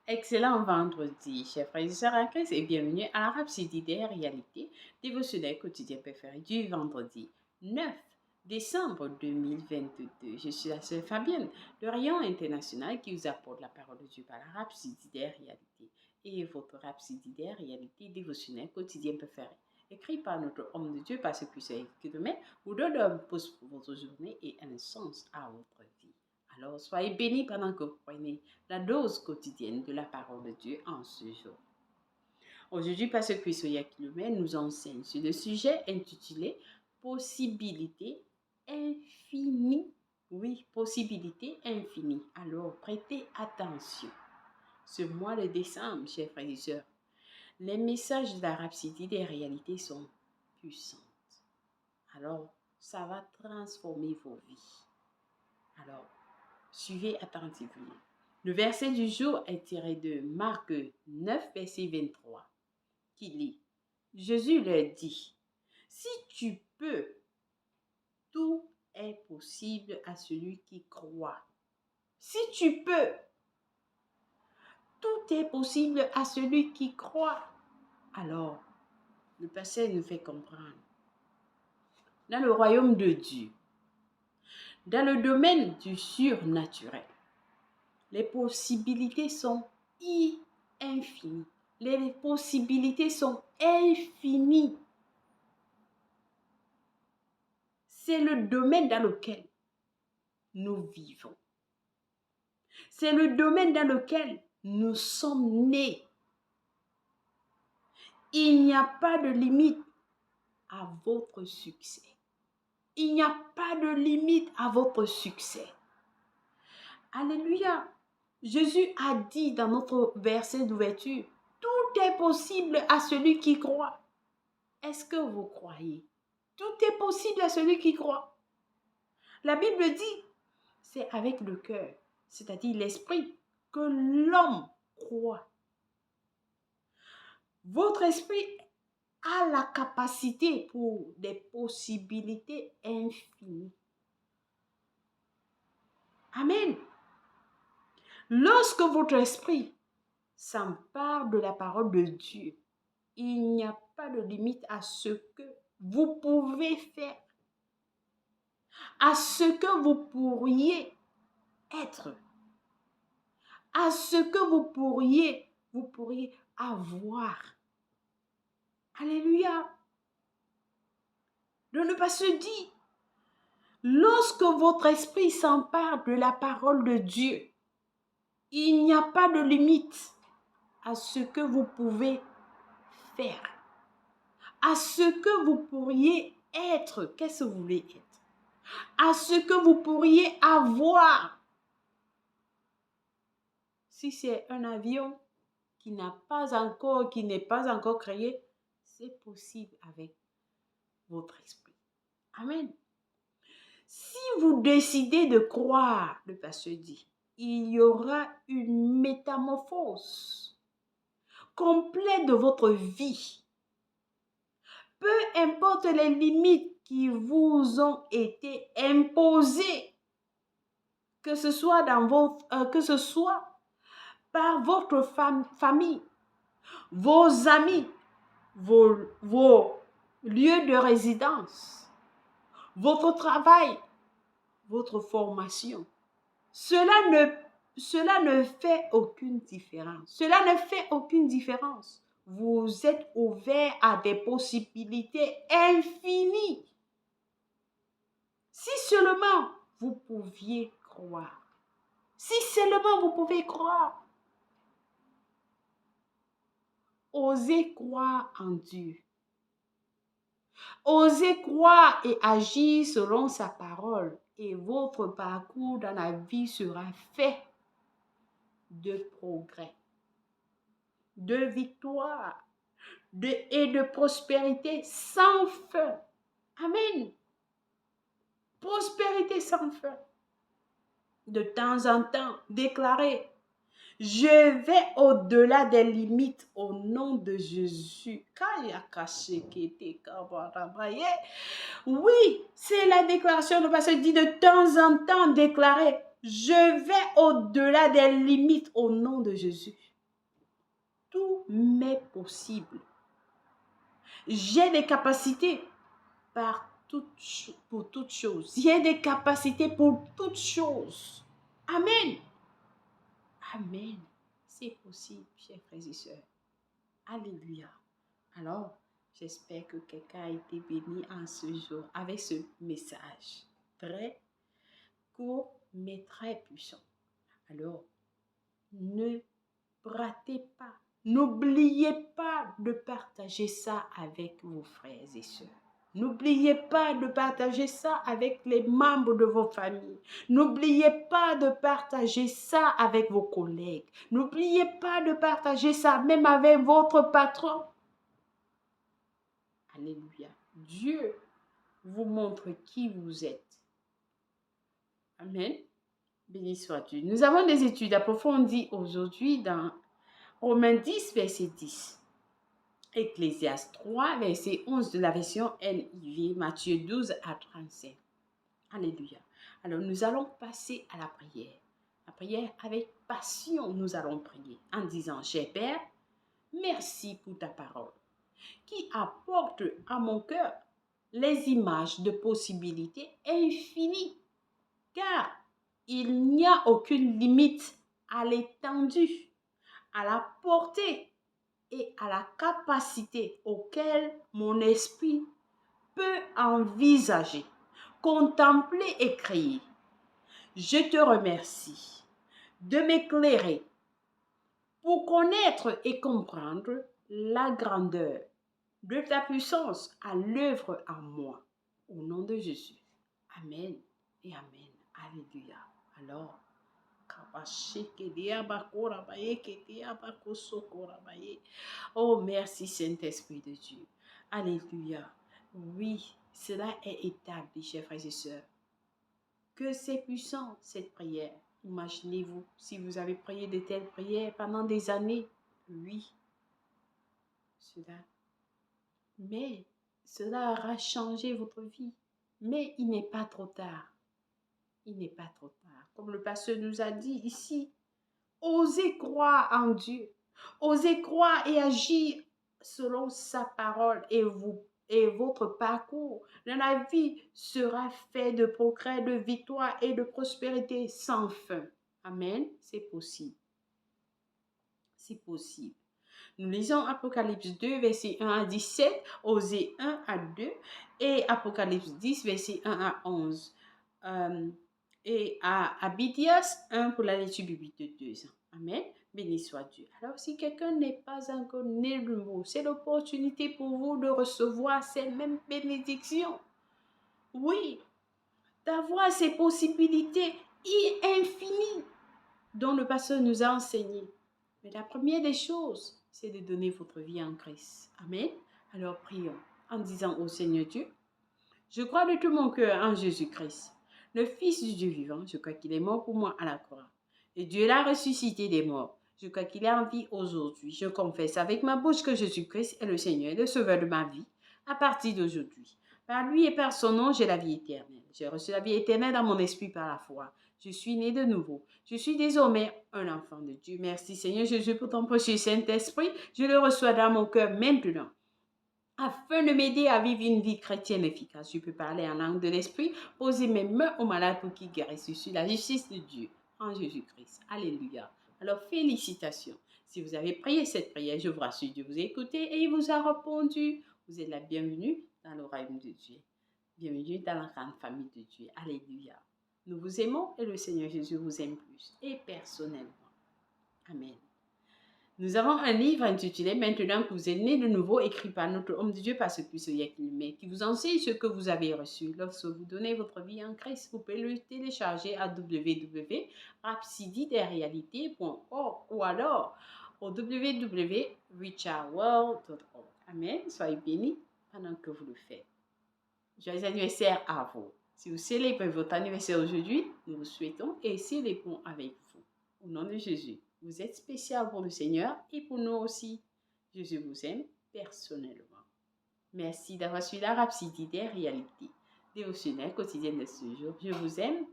Excellent vendredi, chers frères et sœurs en Christ, et bienvenue à la Rhapsodie des réalités dévotionnelle quotidien préféré du vendredi 9 décembre 2022. Je suis la sœur Fabienne de Rayon International qui vous apporte la parole de Dieu par la Rhapsodie des réalités et votre Rhapsodie des réalités dévotionnelle quotidien préféré. Écrit par notre homme de Dieu, par ce puissant que demain vous donne un pouce pour votre journée et un sens à votre vie. Alors, soyez bénis pendant que vous prenez la dose quotidienne de la parole de Dieu en ce jour. Aujourd'hui, Pasteur Chris Oyakhilome nous enseigne sur le sujet intitulé Possibilité infinie. Oui, possibilité infinie. Alors, prêtez attention. Ce mois de décembre, chers frères et sœurs, les messages de la Rhapsodie des réalités sont puissants. Alors, ça va transformer vos vies. Alors, suivez attentivement. Le verset du jour est tiré de Marc 9, verset 23, qui lit: Jésus leur dit, si tu peux, tout est possible à celui qui croit. Si tu peux, tout est possible à celui qui croit. Alors, le passage nous fait comprendre. Dans le royaume de Dieu, dans le domaine du surnaturel, les possibilités sont infinies. Les possibilités sont infinies. C'est le domaine dans lequel nous vivons. C'est le domaine dans lequel nous sommes nés. Il n'y a pas de limite à votre succès. Il n'y a pas de limite à votre succès. Alléluia. Jésus a dit dans notre verset d'ouverture, tout est possible à celui qui croit. Est-ce que vous croyez? Tout est possible à celui qui croit. La Bible dit, c'est avec le cœur, c'est-à-dire l'esprit, que l'homme croit. Votre esprit a la capacité pour des possibilités infinies. Amen. Lorsque votre esprit s'empare de la parole de Dieu, il n'y a pas de limite à ce que vous pouvez faire, à ce que vous pourriez être, à ce que vous pourriez avoir. Alléluia. Donc, le pasteur dit, lorsque votre esprit s'empare de la parole de Dieu, il n'y a pas de limite à ce que vous pouvez faire, à ce que vous pourriez être. Qu'est-ce que vous voulez être? À ce que vous pourriez avoir. Si c'est un avion qui n'est pas encore créé, c'est possible avec votre esprit. Amen. Si vous décidez de croire, le pasteur dit, il y aura une métamorphose complète de votre vie. Peu importe les limites qui vous ont été imposées, que ce soit par votre famille, vos amis, vos lieux de résidence, votre travail, votre formation. Cela ne fait aucune différence. Cela ne fait aucune différence. Vous êtes ouvert à des possibilités infinies. Si seulement vous pouviez croire. Si seulement vous pouvez croire. Osez croire en Dieu. Osez croire et agir selon sa parole et votre parcours dans la vie sera fait de progrès, de victoire et de prospérité sans fin. Amen. Prospérité sans fin. De temps en temps, déclarez, je vais au-delà des limites au nom de Jésus. Oui, c'est la déclaration de pasteur dit de temps en temps déclarer, je vais au-delà des limites au nom de Jésus. tout m'est possible. J'ai des capacités pour toutes choses. J'ai des capacités pour toutes choses. Amen. Amen. C'est possible, chers frères et sœurs. Alléluia. Alors, j'espère que quelqu'un a été béni en ce jour avec ce message très court mais très puissant. Alors, ne ratez pas, n'oubliez pas de partager ça avec vos frères et sœurs. N'oubliez pas de partager ça avec les membres de vos familles. N'oubliez pas de partager ça avec vos collègues. N'oubliez pas de partager ça même avec votre patron. Alléluia. Dieu vous montre qui vous êtes. Amen. Béni soit Dieu. Nous avons des études approfondies aujourd'hui dans Romains 10, verset 10. Ecclésiaste 3, verset 11 de la version NIV, Matthieu 12 à 35. Alléluia. Alors, nous allons passer à la prière. La prière avec passion, nous allons prier en disant, cher Père, merci pour ta parole qui apporte à mon cœur les images de possibilités infinies, car il n'y a aucune limite à l'étendue, à la portée et à la capacité auquel mon esprit peut envisager, contempler et créer. Je te remercie de m'éclairer pour connaître et comprendre la grandeur de ta puissance à l'œuvre en moi. Au nom de Jésus. Amen et Amen. Alléluia. Alors, oh, merci Saint-Esprit de Dieu. Alléluia. Oui, cela est établi, chers frères et sœurs. Que c'est puissant, cette prière. Imaginez-vous, si vous avez prié de telles prières pendant des années. Oui, cela aura changé votre vie. Mais il n'est pas trop tard. Il n'est pas trop tard. Comme le pasteur nous a dit ici, osez croire en Dieu. Osez croire et agir selon sa parole et votre parcours dans la vie sera fait de progrès, de victoire et de prospérité sans fin. Amen. C'est possible. C'est possible. Nous lisons Apocalypse 2, verset 1 à 17, Osée 1 à 2 et Apocalypse 10, verset 1 à 11. Et à Abidias 1 pour la lecture biblique de 2 ans. Amen. Béni soit Dieu. Alors, si quelqu'un n'est pas encore né de nouveau, c'est l'opportunité pour vous de recevoir ces mêmes bénédictions. Oui, d'avoir ces possibilités infinies dont le pasteur nous a enseigné. Mais la première des choses, c'est de donner votre vie en Christ. Amen. Alors, prions en disant au Seigneur Dieu, je crois de tout mon cœur en Jésus-Christ, le Fils du Dieu vivant. Je crois qu'il est mort pour moi à la croix. Et Dieu l'a ressuscité des morts. Je crois qu'il est en vie aujourd'hui. Je confesse avec ma bouche que Jésus-Christ est le Seigneur et le Sauveur de ma vie à partir d'aujourd'hui. Par lui et par son nom, j'ai la vie éternelle. J'ai reçu la vie éternelle dans mon esprit par la foi. Je suis né de nouveau. Je suis désormais un enfant de Dieu. Merci Seigneur Jésus pour ton précieux Saint-Esprit. Je le reçois dans mon cœur maintenant. Afin de m'aider à vivre une vie chrétienne efficace, je peux parler en langue de l'esprit, poser mes mains aux malades pour qu'ils guérissent. Je suis la justice de Dieu en Jésus-Christ. Alléluia. Alors, félicitations. Si vous avez prié cette prière, je vous rassure, Dieu vous a écouté et il vous a répondu. Vous êtes la bienvenue dans le royaume de Dieu. Bienvenue dans la grande famille de Dieu. Alléluia. Nous vous aimons et le Seigneur Jésus vous aime plus et personnellement. Amen. Nous avons un livre intitulé « Maintenant que vous êtes né de nouveau » écrit par notre homme de Dieu, par ce Christ qui vous enseigne ce que vous avez reçu. Lorsque vous donnez votre vie en Christ, vous pouvez le télécharger à www.rhapsodydesrealités.org ou alors au www.richardworld.org. Amen. Soyez bénis pendant que vous le faites. Joyeux anniversaire à vous. Si vous célébrez votre anniversaire aujourd'hui, nous vous souhaitons et célébrons avec vous. Au nom de Jésus. Vous êtes spécial pour le Seigneur et pour nous aussi. Jésus vous aime personnellement. Merci d'avoir suivi la Rhapsodie des réalités dévotionnelles quotidiennes de ce jour. Je vous aime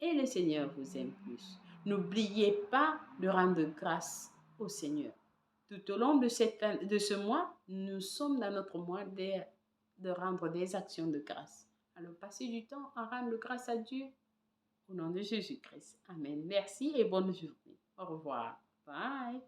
et le Seigneur vous aime plus. N'oubliez pas de rendre grâce au Seigneur. Tout au long de ce mois, nous sommes dans notre mois de rendre des actions de grâce. Alors, passez du temps à rendre grâce à Dieu au nom de Jésus-Christ. Amen. Merci et bonne journée. Au revoir. Bye.